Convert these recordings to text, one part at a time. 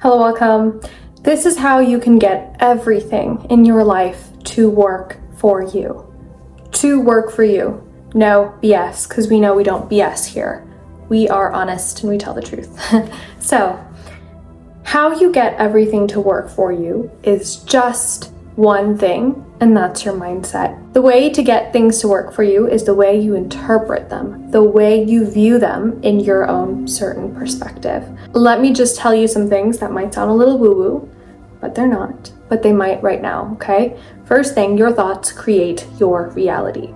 Hello, welcome. This is how you can get everything in your life to work for you. To work for you. No BS, because we know we don't BS here. We are honest and we tell the truth. So, how you get everything to work for you is just one thing, and that's your mindset. The way to get things to work for you is the way you interpret them, the way you view them in your own certain perspective. Let me just tell you some things that might sound a little woo-woo, but they're not, but they might right now, okay? First thing, your thoughts create your reality.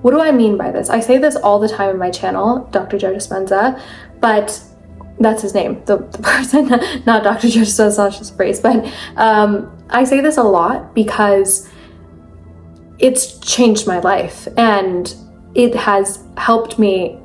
What do I mean by this? I say this all the time in my channel, Dr. Joe Dispenza, but that's his name, the person, not Dr. Joe Dispenza, not just a phrase, but I say this a lot because it's changed my life and it has helped me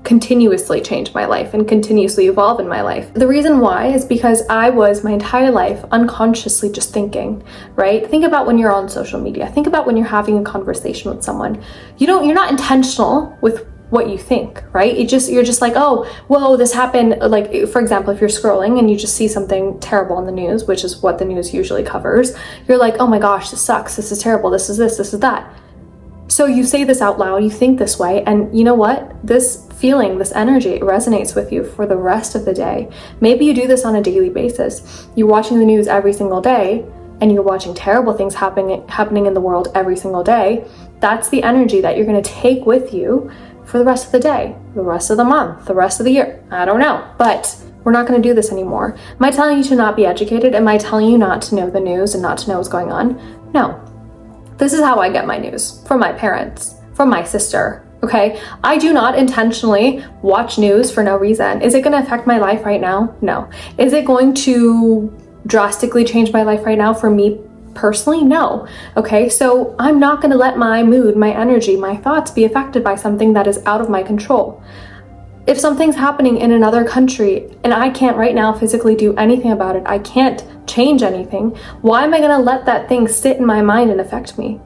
continuously change my life and continuously evolve in my life. The reason why is because I was my entire life unconsciously just thinking, right? Think about when you're on social media. Think about when you're having a conversation with someone. You're not intentional with what you think, right? You're just like, oh, whoa, this happened. Like, for example, if you're scrolling and you just see something terrible on the news, which is what the news usually covers, you're like, oh my gosh, this sucks. This is terrible. This is this is that. So you say this out loud, you think this way, and you know what? This feeling, this energy, it resonates with you for the rest of the day. Maybe you do this on a daily basis. You're watching the news every single day, and you're watching terrible things happening in the world every single day. That's the energy that you're going to take with you for the rest of the day, the rest of the month, the rest of the year. I don't know, but we're not going to do this anymore. Am I telling you to not be educated? Am I telling you not to know the news and not to know what's going on? No. This is how I get my news, from my parents, from my sister, okay? I do not intentionally watch news for no reason. Is it going to affect my life right now? No. Is it going to drastically change my life right now for me personally? No. Okay, so I'm not going to let my mood, my energy, my thoughts be affected by something that is out of my control. If something's happening in another country and I can't right now physically do anything about it, I can't change anything, why am I going to let that thing sit in my mind and affect me?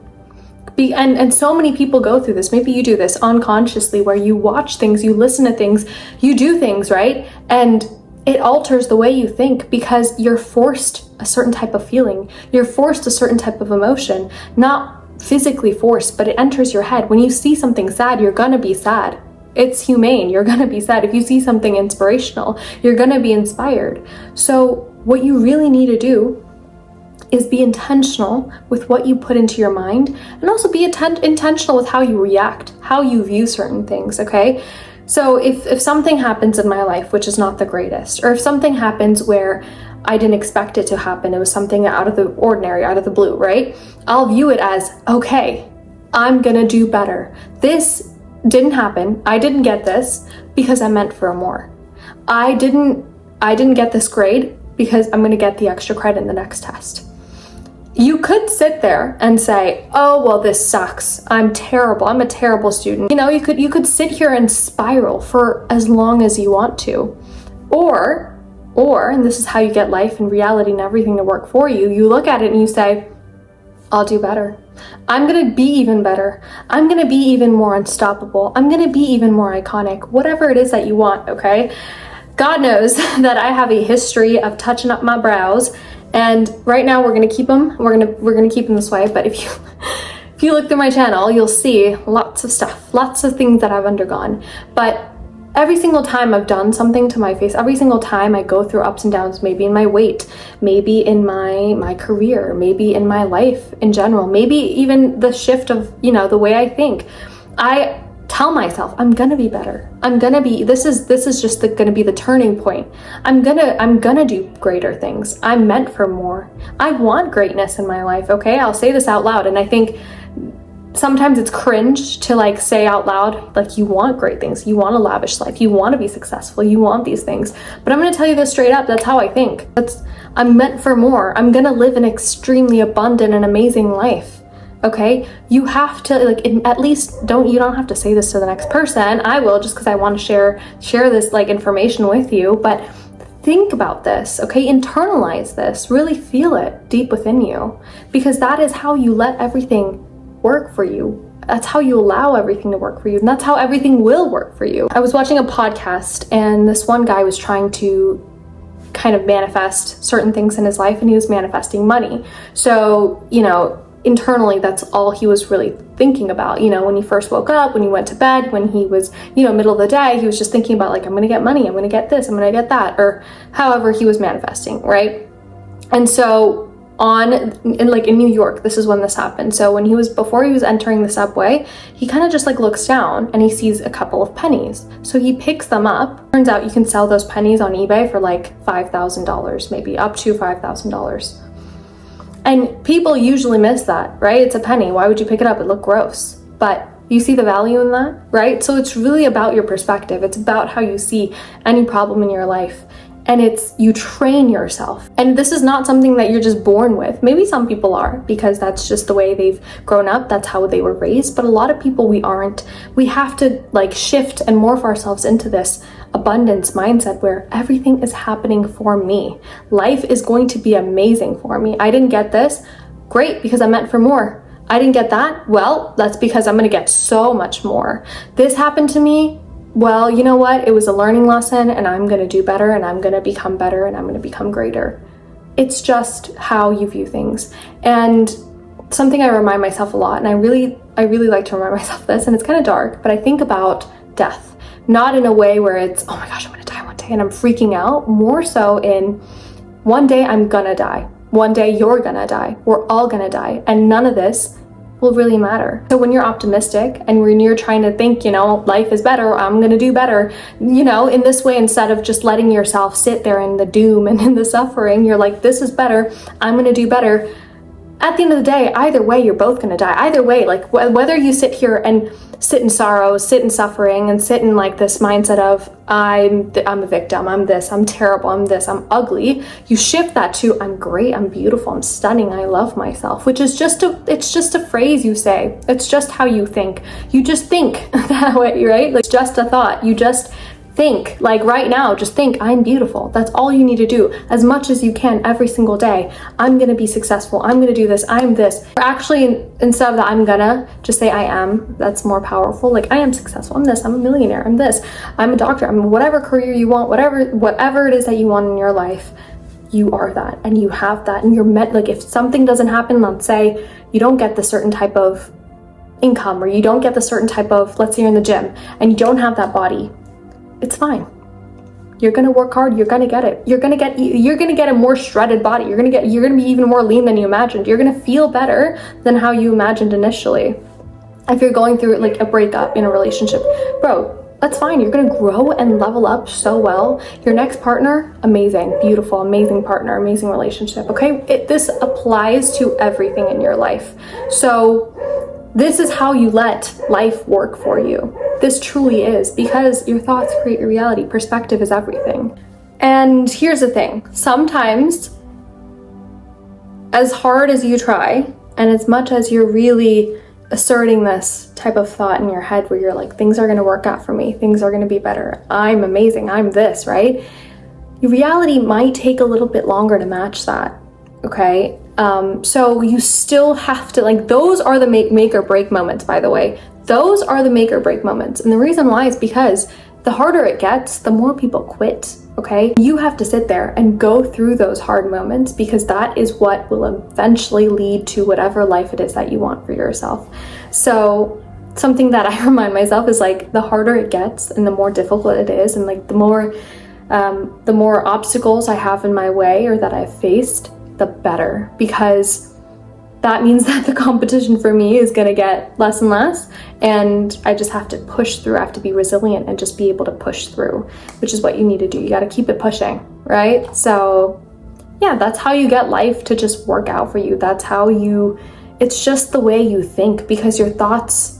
And so many people go through this. Maybe you do this unconsciously, where you watch things, you listen to things, you do things, right? And it alters the way you think because you're forced a certain type of feeling. You're forced a certain type of emotion, not physically forced, but it enters your head. When you see something sad, you're gonna be sad. It's humane. You're gonna be sad. If you see something inspirational, you're gonna be inspired. So what you really need to do is be intentional with what you put into your mind, and also be intentional with how you react, how you view certain things, okay? So if something happens in my life, which is not the greatest, or if something happens where I didn't expect it to happen, it was something out of the ordinary, out of the blue, right? I'll view it as, okay, I'm gonna do better. This didn't happen. I didn't get this because I'm meant for more. I didn't get this grade because I'm gonna get the extra credit in the next test. You could sit there and say, oh, well, this sucks. I'm terrible. I'm a terrible student. You know, you could sit here and spiral for as long as you want to. Or, and this is how you get life and reality and everything to work for you, you look at it and you say, I'll do better. I'm gonna be even better. I'm gonna be even more unstoppable. I'm gonna be even more iconic. Whatever it is that you want, okay? God knows that I have a history of touching up my brows, and right now we're gonna keep them. We're gonna keep them this way. But if you look through my channel, you'll see lots of stuff, lots of things that I've undergone. But every single time I've done something to my face, every single time I go through ups and downs, maybe in my weight, maybe in my career, maybe in my life in general, maybe even the shift of, you know, the way I think, I tell myself, I'm gonna be better. This is just gonna be the turning point. I'm gonna do greater things. I'm meant for more. I want greatness in my life, okay? I'll say this out loud, and I think sometimes it's cringe to like say out loud, like, you want great things, you want a lavish life, you want to be successful, you want these things. But I'm going to tell you this straight up, that's how I think. I'm meant for more. I'm going to live an extremely abundant and amazing life. Okay? You have to, like, at least you don't have to say this to the next person. I will, just because I want to share this like information with you, but think about this, okay? Internalize this, really feel it deep within you, because that is how you let everything work for you. That's how you allow everything to work for you, and that's how everything will work for you. I was watching a podcast, and this one guy was trying to kind of manifest certain things in his life, and he was manifesting money. So, you know, internally, that's all he was really thinking about. You know, when he first woke up, when he went to bed, when he was, you know, middle of the day, he was just thinking about like, I'm going to get money, I'm going to get this, I'm going to get that, or however he was manifesting, right? And so in New York, this is when this happened. So before he was entering the subway, he kind of just like looks down and he sees a couple of pennies. So he picks them up. Turns out you can sell those pennies on eBay for like $5,000, maybe up to $5,000. And people usually miss that, right? It's a penny. Why would you pick it up? It looked gross. But you see the value in that, right? So it's really about your perspective. It's about how you see any problem in your life. And you train yourself. And this is not something that you're just born with. Maybe some people are, because that's just the way they've grown up. That's how they were raised. But a lot of people, we aren't. We have to like shift and morph ourselves into this abundance mindset where everything is happening for me. Life is going to be amazing for me. I didn't get this. Great, because I'm meant for more. I didn't get that. Well, that's because I'm going to get so much more. This happened to me. Well, you know what? It was a learning lesson, and I'm going to do better, and I'm going to become better, and I'm going to become greater. It's just how you view things. And something I remind myself a lot, and I really like to remind myself this, and it's kind of dark, but I think about death, not in a way where it's, oh my gosh, I'm going to die one day and I'm freaking out, more so in one day I'm going to die. One day you're going to die. We're all going to die. And none of this will really matter. So when you're optimistic and when you're trying to think, you know, life is better, I'm going to do better, you know, in this way, instead of just letting yourself sit there in the doom and in the suffering, you're like, this is better, I'm going to do better. At the end of the day, either way, you're both going to die. Either way, like whether you sit here and sit in sorrow, sit in suffering, and sit in like this mindset of I'm a victim, I'm this, I'm terrible, I'm this, I'm ugly. You shift that to I'm great, I'm beautiful, I'm stunning, I love myself, which is it's just a phrase you say. It's just how you think. You just think that way, right? Like, it's just a thought. You just think, like right now, just think, I'm beautiful. That's all you need to do as much as you can every single day. I'm gonna be successful. I'm gonna do this. I'm this. Or actually, instead of that, I'm gonna just say I am. That's more powerful. Like, I am successful. I'm this. I'm a millionaire. I'm this. I'm a doctor. I'm whatever career you want, whatever it is that you want in your life, you are that, and you have that, and you're meant. Like, if something doesn't happen, let's say you don't get the certain type of income, or you don't get the certain type of, let's say you're in the gym and you don't have that body, it's fine. You're gonna work hard. You're gonna get it. You're gonna get a more shredded body. You're gonna be even more lean than you imagined. You're gonna feel better than how you imagined initially. If you're going through like a breakup in a relationship, bro, that's fine. You're gonna grow and level up so well. Your next partner, amazing, beautiful, amazing partner, amazing relationship. Okay, this applies to everything in your life. So this is how you let life work for you. This truly is, because your thoughts create your reality. Perspective is everything. And here's the thing. Sometimes, as hard as you try, and as much as you're really asserting this type of thought in your head where you're like, things are going to work out for me, things are going to be better, I'm amazing, I'm this, right? Your reality might take a little bit longer to match that, okay? So you still have to, like, those are the make or break moments, by the way. Those are the make or break moments. And the reason why is because the harder it gets, the more people quit, okay? You have to sit there and go through those hard moments, because that is what will eventually lead to whatever life it is that you want for yourself. So something that I remind myself is like, the harder it gets and the more difficult it is, and like the more obstacles I have in my way or that I've faced, the better, because that means that the competition for me is going to get less and less, and I just have to push through. I have to be resilient and just be able to push through, which is what you need to do. You got to keep it pushing, right? So yeah, that's how you get life to just work out for you. That's how it's just the way you think, because your thoughts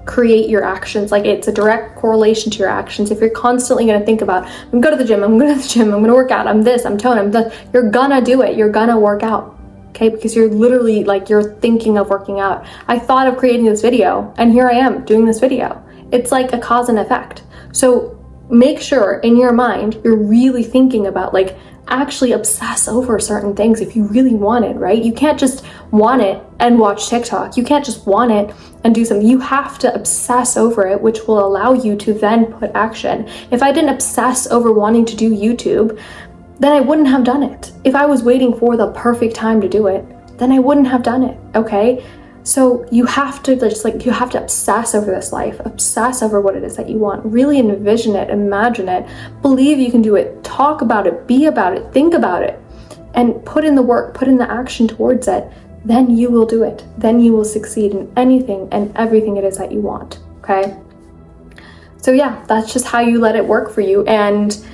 create your actions. Like, it's a direct correlation to your actions. If you're constantly going to think about, I'm going to go to the gym, I'm going to the gym, I'm going to work out, I'm this, I'm tone, I'm the, you're gonna do it. You're gonna work out, okay? Because you're literally like, you're thinking of working out. I thought of creating this video, and here I am doing this video. It's like a cause and effect. So make sure in your mind, you're really thinking about, like, actually obsess over certain things if you really want it, right? You can't just want it and watch TikTok. You can't just want it and do something. You have to obsess over it, which will allow you to then put action. If I didn't obsess over wanting to do YouTube, then I wouldn't have done it. If I was waiting for the perfect time to do it, then I wouldn't have done it, okay? So you have to you have to obsess over this life, obsess over what it is that you want, really envision it, imagine it, believe you can do it, talk about it, be about it, think about it, and put in the work, put in the action towards it. Then you will do it. Then you will succeed in anything and everything it is that you want, okay? So yeah, that's just how you let it work for you. And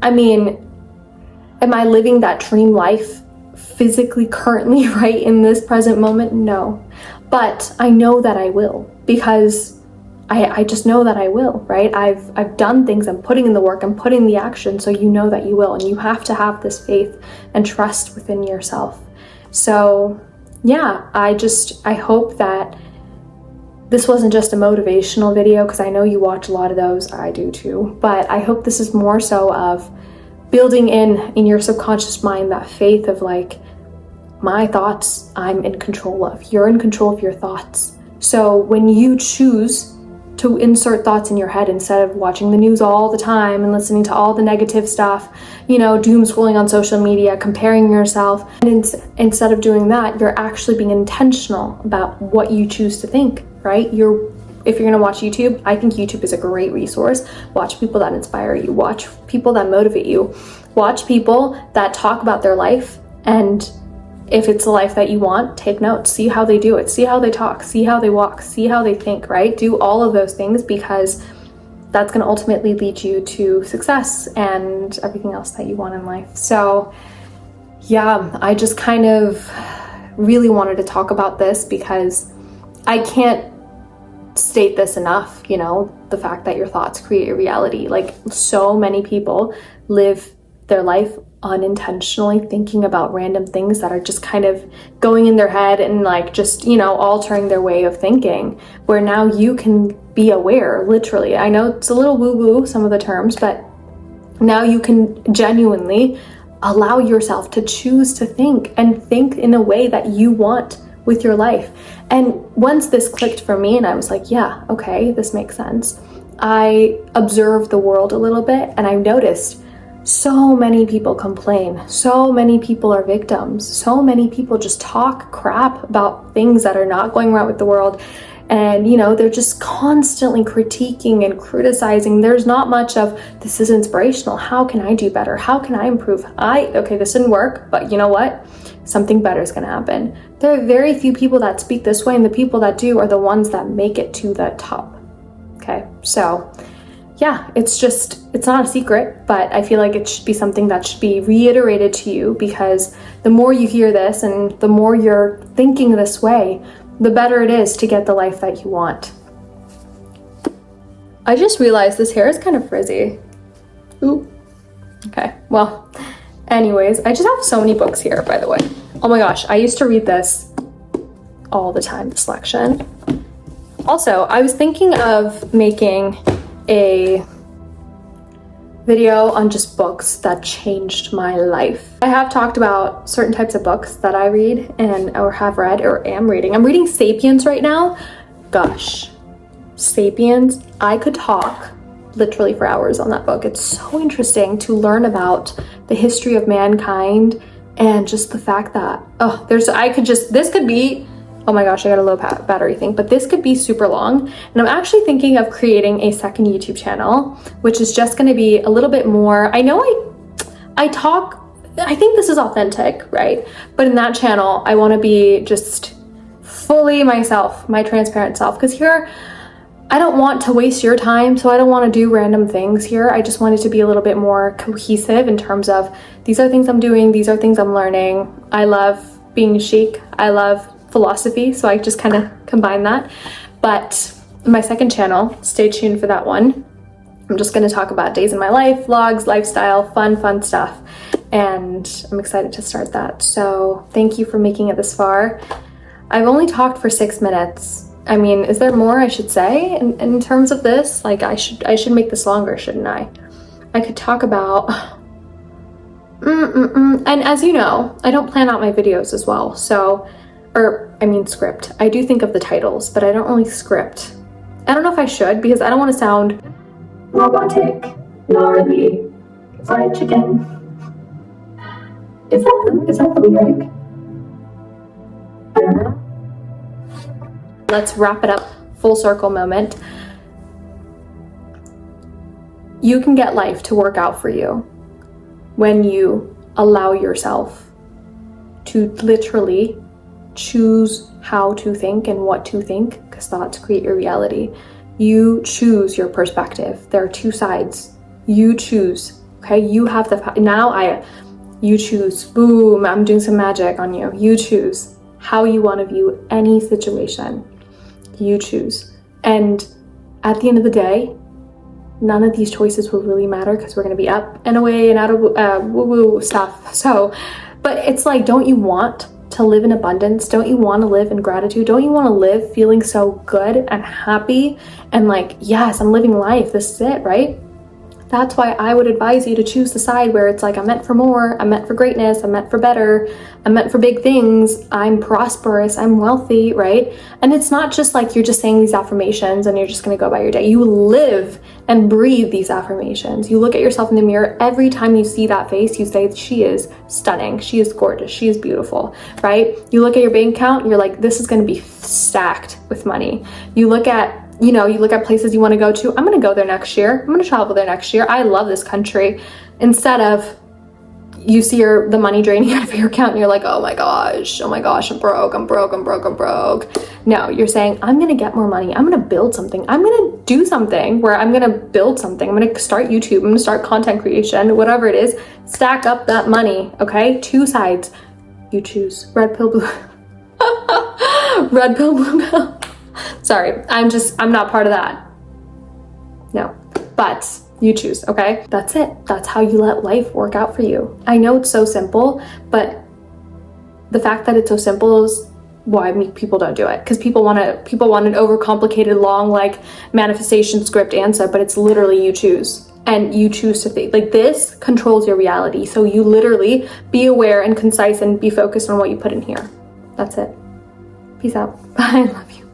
I mean, am I living that dream life physically currently right in this present moment? No, but I know that I will, because I just know that I will, right? I've done things, I'm putting in the work, I'm putting the action, so you know that you will, and you have to have this faith and trust within yourself. So yeah, I hope that this wasn't just a motivational video, because I know you watch a lot of those, I do too, but I hope this is more so of building in your subconscious mind that faith of like, my thoughts, I'm in control of. You're in control of your thoughts. So when you choose to insert thoughts in your head instead of watching the news all the time and listening to all the negative stuff, you know, doom scrolling on social media, comparing yourself, and instead of doing that, you're actually being intentional about what you choose to think, right? If you're gonna watch YouTube, I think YouTube is a great resource. Watch people that inspire you, watch people that motivate you, watch people that talk about their life, and if it's the life that you want, take notes, see how they do it, see how they talk, see how they walk, see how they think, right? Do all of those things, because that's going to ultimately lead you to success and everything else that you want in life. So yeah, I just kind of really wanted to talk about this because I can't state this enough, you know, the fact that your thoughts create your reality. Like, so many people live their life unintentionally thinking about random things that are just kind of going in their head and like just, you know, altering their way of thinking, where now you can be aware, literally. I know it's a little woo-woo, some of the terms, but now you can genuinely allow yourself to choose to think and think in a way that you want with your life. And once this clicked for me and I was like, yeah, okay, this makes sense, I observed the world a little bit and I noticed so many people complain, so many people are victims, so many people just talk crap about things that are not going right with the world. And, you know, they're just constantly critiquing and criticizing. There's not much of, this is inspirational. How can I do better? How can I improve? Okay, this didn't work, but you know what? Something better is going to happen. There are very few people that speak this way, and the people that do are the ones that make it to the top. Okay, so yeah, it's not a secret, but I feel like it should be something that should be reiterated to you, because the more you hear this and the more you're thinking this way, the better it is to get the life that you want. I just realized this hair is kind of frizzy. Ooh. Okay, well, anyways, I just have so many books here, by the way. Oh my gosh, I used to read this all the time, this section. Also, I was thinking of making a video on just books that changed my life. I have talked about certain types of books that I read or have read or am reading. I'm reading Sapiens right now. Gosh, Sapiens, I could talk literally for hours on that book. It's so interesting to learn about the history of mankind and just the fact that, this could be, oh my gosh, I got a low battery thing, but this could be super long. And I'm actually thinking of creating a second YouTube channel, which is just gonna be a little bit more, I know I think this is authentic, right? But in that channel, I wanna be just fully myself, my transparent self. Because here, I don't want to waste your time, so I don't want to do random things here. I just want it to be a little bit more cohesive in terms of, these are things I'm doing, these are things I'm learning. I love being chic, I love philosophy, so I just kind of combine that. But my second channel, stay tuned for that one. I'm just going to talk about days in my life, vlogs, lifestyle, fun stuff, and I'm excited to start that. So thank you for making it this far. I've only talked for 6 minutes. I mean, is there more I should say in terms of this? Like, I should make this longer, shouldn't I? I could talk about and as you know, I don't plan out my videos as well, so, script. I do think of the titles, but I don't really script. I don't know if I should, because I don't want to sound robotic, gnarly, fried chicken. Is that the lyric? Let's wrap it up. Full circle moment. You can get life to work out for you when you allow yourself to literally choose how to think and what to think, because thoughts create your reality. You choose your perspective. There are two sides. You choose, okay? You have the, you choose, boom, I'm doing some magic on you. You choose how you want to view any situation. You choose. And at the end of the day, none of these choices will really matter because we're going to be up and away and out of woo-woo stuff. So, but it's like, don't you want to live in abundance? Don't you want to live in gratitude? Don't you want to live feeling so good and happy and like, yes, I'm living life. This is it, right? That's why I would advise you to choose the side where it's like, I'm meant for more, I'm meant for greatness, I'm meant for better, I'm meant for big things, I'm prosperous, I'm wealthy, right? And it's not just like you're just saying these affirmations and you're just gonna go by your day. You live and breathe these affirmations. You look at yourself in the mirror, every time you see that face, you say, she is stunning, she is gorgeous, she is beautiful, right? You look at your bank account, you're like, this is gonna be stacked with money. You look at places you want to go to. I'm going to go there next year. I'm going to travel there next year. I love this country. Instead of you see the money draining out of your account and you're like, oh my gosh, I'm broke. No, you're saying, I'm going to get more money. I'm going to build something. I'm going to do something where I'm going to build something. I'm going to start YouTube. I'm going to start content creation, whatever it is. Stack up that money, okay? Two sides. You choose. Red pill, blue. Red pill, blue pill. Sorry, I'm not part of that. No, but you choose, okay? That's it. That's how you let life work out for you. I know it's so simple, but the fact that it's so simple is why people don't do it. Because people want an overcomplicated, long, like manifestation script answer, but it's literally you choose. And you choose to think. Like, this controls your reality. So you literally be aware and concise and be focused on what you put in here. That's it. Peace out. Bye. I love you.